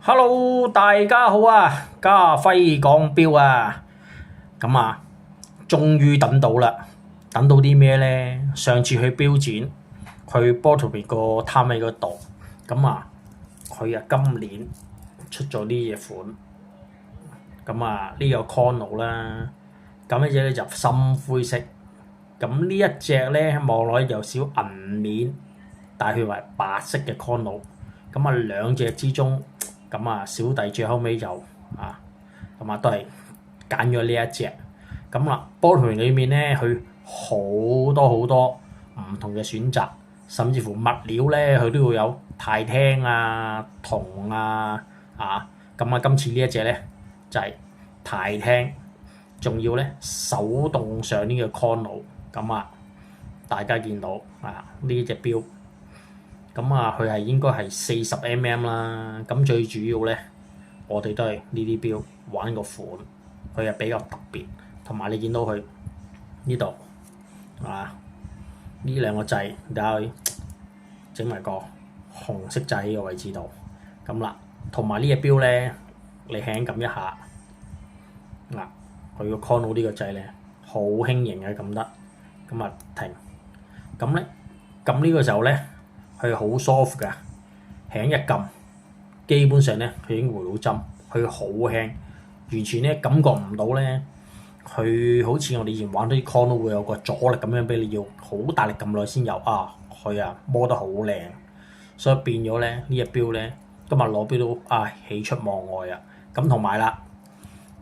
Hello，大家好啊！家輝講錶啊，咁啊，終於等到啦！等到啲咩咧？上次去錶展，去波圖別個攤位嗰度，咁啊，佢啊今年出咗呢隻款，咁啊呢個 Chrono 啦，咁呢隻咧就深灰色，咁呢一隻咧望落有少銀面，但係佢為白色嘅 Chrono，咁啊兩隻之中。咁啊，小弟最後尾就咁啊都係揀咗呢一隻。咁啦，波圖裏面咧，佢好多好多唔同嘅選擇，甚至乎物料咧，佢都會有鈦聽啊、銅啊，咁啊，今次呢一隻咧就係鈦聽，仲要咧手動上呢個 Chrono。咁啊，大家見到呢隻錶。咁啊，佢係應該係40mm 啦。咁最主要咧，我哋都係呢啲錶玩個款，佢係比較特別。同埋你見到佢呢度呢兩個掣，你睇佢整埋個紅色掣喺個位置度。咁啦，同埋呢隻錶咧，你輕撳一下佢個 Chrono 呢個掣咧，好輕盈嘅撳得。咁啊停。咁咧撳呢個時候咧。佢好 soft 㗎，輕一撳，基本上咧佢已經回到針，佢好輕，完全咧感覺唔到咧，佢好似我哋以前玩啲 Chrono 會有個阻力咁樣俾你要好大力撳耐先有佢摸得好靚，所以變咗咧呢隻錶咧今日攞錶都喜出望外啊！咁同埋啦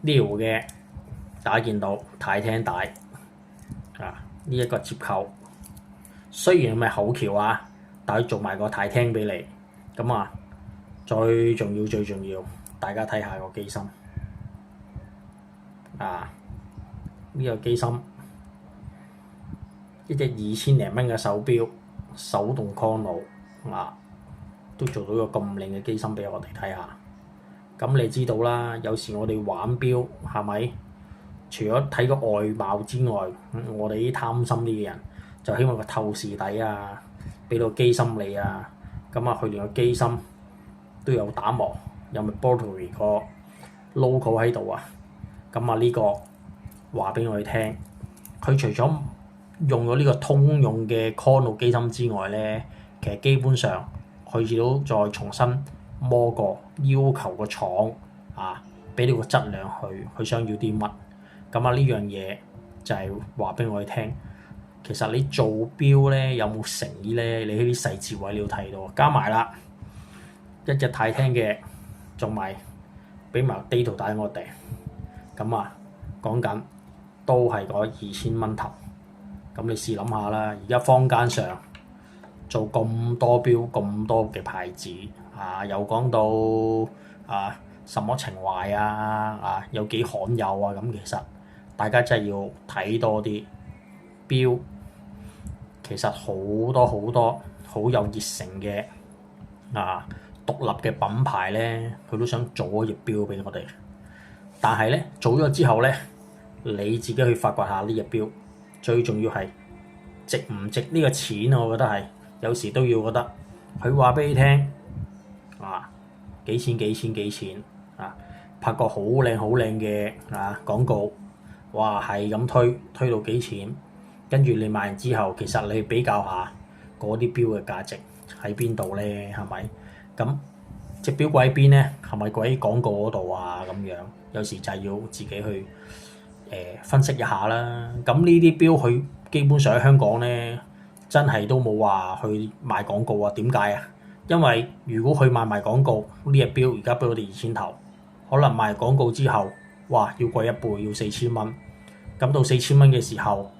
呢條嘅大家見到鈦聽帶呢一個接扣，雖然唔係厚橋但係做埋個鈦聽俾你，咁最重要，大家睇下個機芯呢個機芯一隻2000零蚊嘅手錶，手動 Chrono 都做到個咁靚嘅機芯俾我哋睇下。咁你知道啦，有時我哋玩錶係咪？除咗睇個外貌之外，我哋啲貪心啲嘅人就希望個透視底俾到機芯你咁佢連個機芯都有打磨，有咪 Boultry 個 logo 喺度咁呢個話俾我哋聽，佢除咗用咗呢個通用嘅 Chrono 機芯之外咧，其實基本上佢亦都再重新摸過，要求個廠俾你個質量佢想要啲乜，咁呢樣嘢就係話俾我哋聽。其實你做錶咧有冇誠意咧？你喺啲細節位你要睇到，加埋啦一隻鈦聽嘅，仲埋俾埋地圖帶我哋，咁講緊都係嗰2000蚊頭。咁你試諗下啦，而家坊間上做咁多錶咁多嘅牌子又講到什麼情懷有幾罕有咁其實大家真係要睇多啲錶。其實好多好有熱誠嘅獨立嘅品牌咧，佢都想做一隻錶俾我哋。但係咧做咗之後咧，你自己去發掘下呢隻錶，最重要係值唔值呢個錢。我覺得係有時都要覺得佢話俾你聽幾錢拍個好靚嘅廣告，哇係咁推到幾錢。跟住你買完之後，其實你比較下嗰啲錶嘅價值喺邊度咧？係咪？咁隻錶貴喺邊咧？係咪貴喺廣告嗰度咁樣？有時就係要自己去分析一下啦。咁呢啲錶佢基本上喺香港咧，真係都冇話去賣廣告點解因為如果佢賣埋廣告，呢隻錶而家俾我哋2000頭，可能賣廣告之後，哇要貴一倍，要4000蚊。咁到4000蚊嘅時候，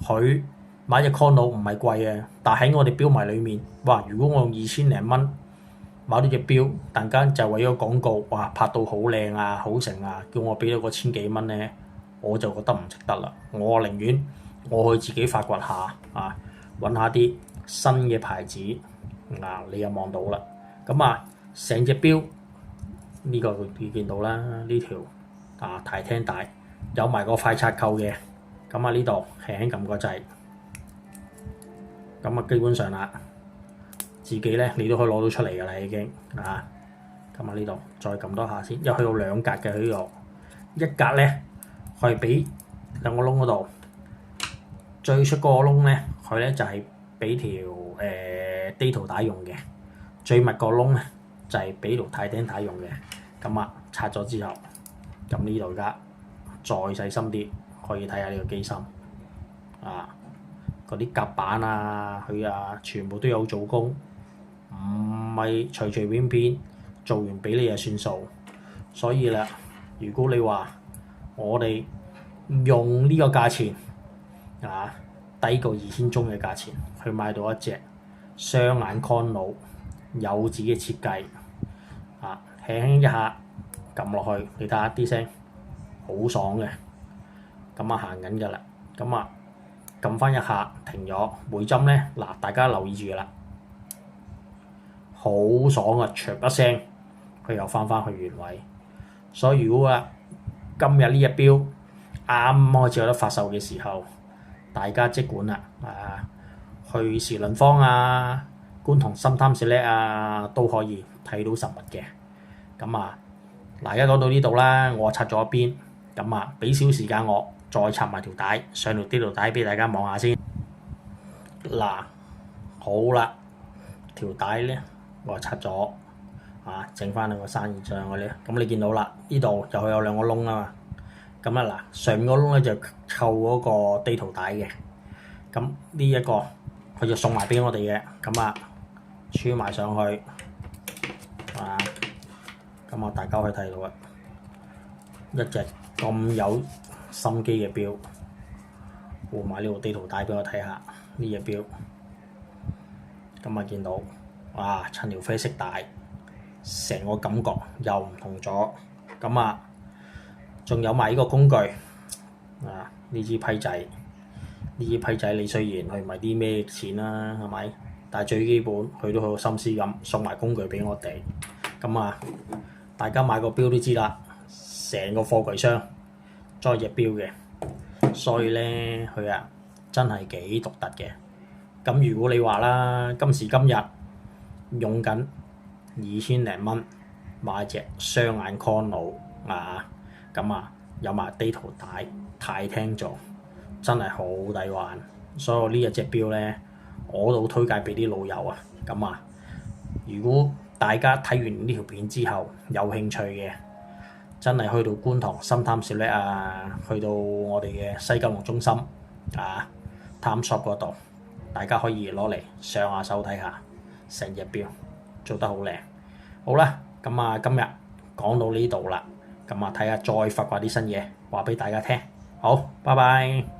佢買隻 Chrono 唔係貴但喺我哋錶迷裏面，哇！如果我用2000零蚊買到隻錶，突然間就為咗廣告，哇拍到好靚好成叫我俾到個千幾蚊咧，我就覺得唔值得啦。我寧願我去自己發掘下揾下啲新嘅牌子你又望到啦。咁成隻錶呢個你見到啦，呢條鈦聽帶有埋個快拆扣嘅。咁呢度輕輕撳個掣，咁基本上啦，自己咧你都可以攞到出嚟㗎啦已經咁啊呢度再撳多下先，因為去到兩格嘅呢度，一格咧可以俾兩個窿嗰度，最出嗰個窿咧佢咧就係俾條地圖帶用嘅，最密個窿咧就係俾條太釘帶用嘅。咁啊拆咗之後，咁呢度而家再細心啲，可以睇下呢個機芯啊，嗰啲夾板啊，佢啊全部都有做工，唔係隨隨便便做完俾你就算數。所以啦，如果你話我哋用呢個價錢啊，低過2000中嘅價錢去買到一隻雙眼 Con 有自己嘅設計啊，輕輕一下撳落去，你睇下啲聲好爽嘅。咁啊行緊㗎啦，咁啊撳翻一下停咗，每針咧嗱，大家留意住啦，好爽啊！唰一聲佢又翻去原位。所以如果今日呢隻錶啱開始有得發售嘅時候，大家即管啦去時倫坊啊、觀塘深灘 Select 啊都可以睇到實物嘅。咁啊嗱，而家講到呢度啦，我拆咗一邊，咁啊俾少時間我再拆埋條帶，上條呢條帶俾大家望下先。嗱，好啦，條帶咧我拆咗整翻兩個生意帳嗰啲。咁你見到啦，呢度就有兩個窿啊嘛。咁啊嗱，上面個窿咧就扣嗰個地圖帶嘅。咁呢一個佢就送埋俾我哋嘅。咁啊穿埋上去咁啊大家可以睇到啊，一隻咁有心機嘅錶，換埋呢個地圖帶俾我睇下呢隻錶。咁啊見到襯條啡色帶，成個感覺又唔同咗。咁啊仲有埋呢個工具呢支批仔，你雖然佢唔係啲咩錢啦，係咪？但係最基本佢都好有心思咁送埋工具俾我哋。咁啊大家買個錶都知啦，成個貨櫃箱裝隻錶嘅，所以咧佢真係幾獨特嘅。咁如果你話啦，今時今日用緊2000零蚊買隻雙眼 Con 咁有埋地圖帶、太聽座，真係好抵玩。所以呢一隻錶咧，我都推介俾啲老友啊。咁如果大家睇完呢條片之後有興趣嘅，真係去到觀塘深灘 Select 去到我哋嘅西九龍中心Time Shop 嗰度，大家可以攞嚟上下手睇下，成隻錶做得好靚。好啦，咁今日講到呢度啦，咁睇下再發掘啲新嘢話俾大家聽。好，拜拜。